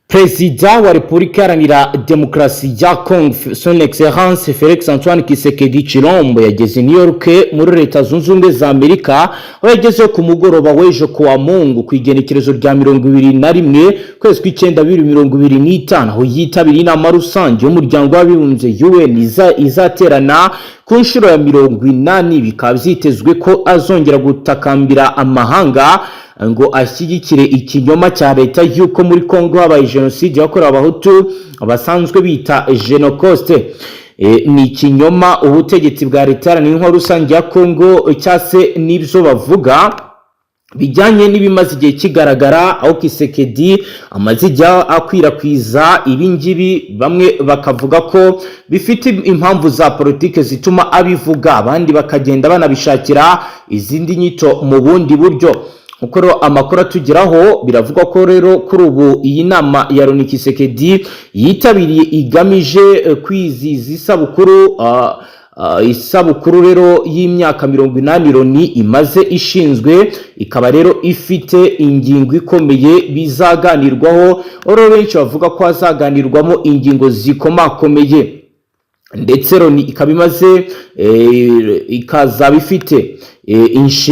Perezida wa Repubulika Iharanira Demokarasi ya Congo Son Excellence Felix Antoine Kisekedi Chilombo yageze New York muri Leta Zunze Ubumwe za Amerika, aho yagezeho ku mugoroba w'ejo ku wa Mungu ku igenekerezo rya 21 kwezi kw'icyenda 2025, aho yitabiriye inama rusange y'umuryango w'abibumbye UN izaterana ku nshuro ya 80. Bikaba byitezwe ko azongera gutakambira amahanga ngo ashyigikire ikinyoma cya leta y'uko muri Kongo habaye jenoside yakorewe abahutu basanzwe bita Genocoste. Ni ikinyoma ubutegetsi bwa leta iharanira rusange ya Kongo cyase n'ibyo bavuga bijyanye n'ibimaze igihe kigaragara, aho Kisekedi amaze ijya akwirakwiza ibingibi. Bamwe bakavuga ko bifite impamvu za politike zituma abivuga, abandi bakagenda banabishakira izindi nyito mu bundi buryo. Uko amakuru atugeraho biravugwa ko rero kuri ubu iyi nama ya Loni Kisekedi yitabiriye igamije kwizihiza isabukuru rero y'imyaka 80 Loni imaze ishinzwe, ikaba rero ifite ingingo ikomeye bizaganirwaho. Oro benshi bavuga ko hazaganirwamo ingingo zikomakomeye, ndetse Loni ikaba imaze ikazaba ifite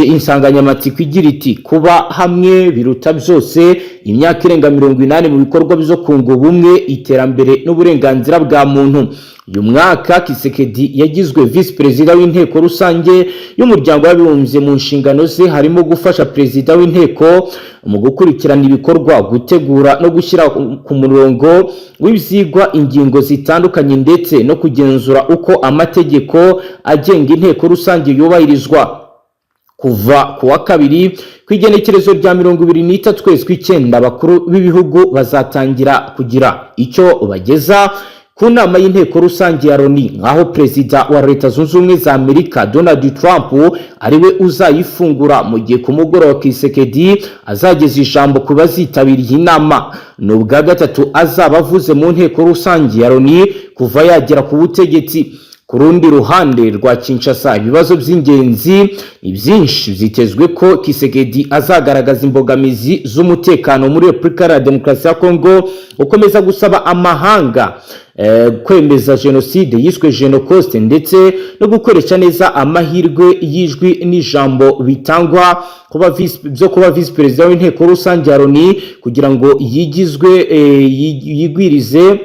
insanganyamatsiko igira iti kuba hamwe biruta byose, imyaka irenga 80 mu bikorwa byo kunga ubumwe, iterambere n'uburenganzira bwa muntu. Uyu mwaka Kisekedi yagizwe vice perezida w'inteko rusange y'umuryango w'abibumbye. Mu nshingano ze harimo gufasha perezida w'inteko mu gukurikirana ibikorwa, gutegura no gushyira ku murongo w'ibyigwa ingingo zitandukanye, ndetse no kugenzura uko amategeko agenga inteko rusange yubahirizwa. kuva ku wa kabiri ku igenekerezo rya 23 kwezi kw'icyenda abakuru b'ibihugu bazatangira kugira icyo bageza ku nama y'inteko rusange ya Loni, nk'aho perezida wa Leta Zunze Ubumwe za Amerika Donald Trump ariwe uzayifungura, mu gihe ku mugoroba Tshisekedi azageza ijambo ku bazitabiriye inama. Ni ubwa gatatu azaba avuze mu nteko rusange ya Loni kuva yagera ku butegetsi. Ku rundi ruhande rwa Kinshasa, ibibazo by'ingenzi ni byinshi. Byitezwe ko Tshisekedi azagaragaza imbogamizi z'umutekano muri Repubulika ya Demokarasi ya Kongo, ukomeza gusaba amahanga kwemeza jenoside yiswe Genocide, ndetse no gukoresha neza amahirwe y'ijwi n'ijambo bitangwa kuba visi perezida w'inteko rusange ya Loni kugira ngo yigwirize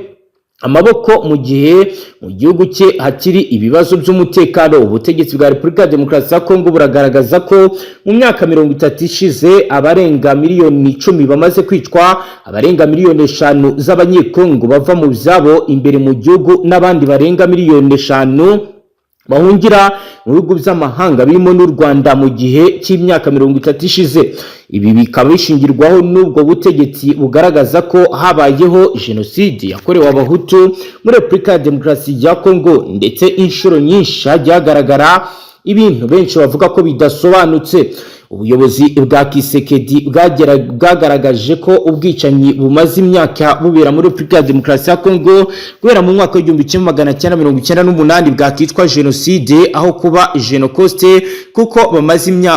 amaboko mu gihe mu gihugu cye hakiri ibibazo by'umutekano. Ubutegetsi bwa Repubulika ya Demokarasi ya Kongo buragaragaza ko mu myaka 30 ishize abarenga miliyoni 10 bamaze kwicwa, abarenga miliyoni 5 z'abanyekongo bava mu byabo imbere mu gihugu, n'abandi barenga miliyoni 5 bahungira mu bihugu by'amahanga birimo n'u Rwanda mu gihe cy'imyaka 30 ishize. Ibi bikaba bishingirwaho n'ubwo butegetsi bugaragaza ko habayeho jenoside yakorewe abahutu muri Repubulika ya Demokarasi ya Kongo, ndetse inshuro nyinshi hagiye hagaragara ibintu benshi bavuga ko bidasobanutse. Ubuyobozi bwa Tshisekedi bwagaragaje ko ubwicanyi bumaze imyaka bubera muri Repubulika ya Demokarasi ya Kongo guhera mu mwaka w'1998 bwakitwa jenoside aho kuba Genocide, kuko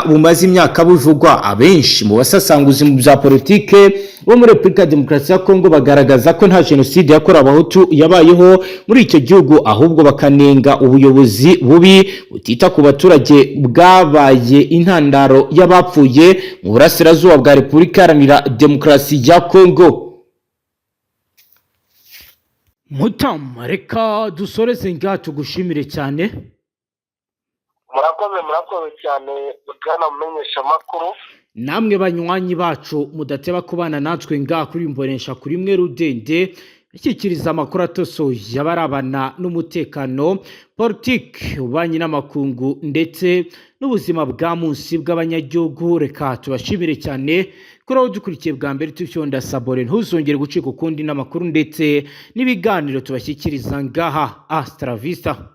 bumaze imyaka buvugwa. Abenshi mu basasanguzi mu bya politike bo muri Repubulika ya Demokarasi ya Kongo bagaragaza ko nta jenoside yakorewe abahutu yabayeho muri icyo gihugu, ahubwo bakanenga ubuyobozi bubi butita ku baturage bwabaye intandaro y'abapfuye mu burasirazuba bwa Repubulika Iharanira Demokarasi ya Kongo. Mutama, reka dusoreze ngaha tugushimire cyane. murakoze cyane bwana mumenyesha makuru. Namwe banywanyi bacu mudateba kubana natwe ngaha kuri Imbonesha kuri mwe Rudende, ishyikiriza amakuru atosoye yabarabana n'umutekano, politiki, ububanyi n'amakungu ndetse n'ubuzima bwa munsi bw'abanyagihugu. Reka tubashimire cyane kuri aho dukurikiye bwa mbere, tufyonda sabone ntuzongere gucika ukundi n'amakuru ndetse n'ibiganiro tubashyikiriza ngaha. Astra Vista.